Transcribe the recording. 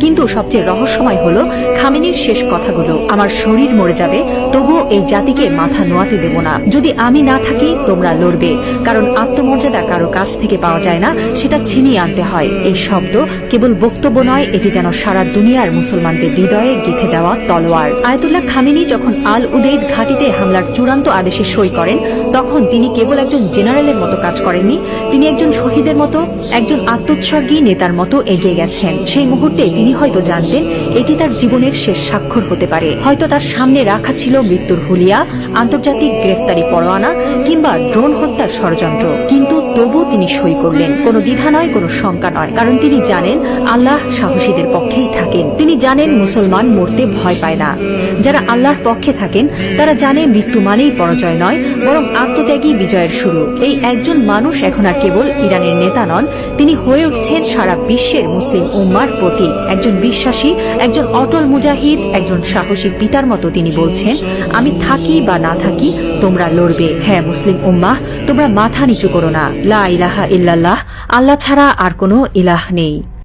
কিন্তু সবচেয়ে রহস্যময় হলো খামেনির শেষ কথাগুলো, আমার শরীর মরে যাবে তবুও এই জাতিকে মাথা নোয়াতে দেব না। যদি আমি না থাকি তোমরা লড়বে, কারণ আত্মমর্যাদা কারো কাছ থেকে পাওয়া যায় না, সেটা ছিনিয়ে আনতে হয়। এই শব্দ কেবল বক্তব্য নয়, এটি যেন সারা দুনিয়ার মুসলমানদের হৃদয়ে গেঁথে দেওয়া তলোয়ার। আয়াতুল্লাহ খামেনি যখন আল উদেইদ ঘাঁটিতে হামলার চূড়ান্ত আদেশে সই করেন, তখন তিনি কেবল একজন জেনারেলের মতো কাজ করেননি, তিনি একজন শহীদের মতো, একজন আত্মোৎসর্গী নেতার মতো এগিয়ে গেছেন। সেই মুহূর্তে তিনি হয়তো জানতেন এটি তার জীবনের শেষ স্বাক্ষর হতে পারে। হয়তো তার সামনে রাখা ছিল মৃত্যুর হুলিয়া, আন্তর্জাতিক গ্রেফতারি পরোয়ানা কিংবা ড্রোন হত্যার ষড়যন্ত্র, কিন্তু তবু তিনি সই করলেন। কোনো দ্বিধা নয়, কোনো শঙ্কা নয়, কারণ তিনি জানেন আল্লাহ সাহসীদের পক্ষেই থাকেন। তিনি জানেন মুসলমান মরতে ভয় পায় না। যারা আল্লাহর পক্ষে থাকেন তারা জানে মৃত্যু মানেই পরাজয় নয়, বরং আত্মত্যাগী বিজয়ের শুরু। এই একজন মানুষ এখন আর কেবল ইরানের নেতা নন, তিনি হয়ে উঠছেন সারা বিশ্বের মুসলিম উম্মার প্রতীক। একজন বিশ্বাসী, একজন অটল মুজাহিদ, একজন সাহসী পিতার মতো তিনি বলছেন, আমি থাকি বা না থাকি তোমরা লড়বে। হ্যাঁ মুসলিম উম্মাহ, তোমরা মাথা নিচু করো না। লা ইলাহা ইল্লাল্লাহ, আল্লাহ ছাড়া আর কোনো ইলাহ নেই।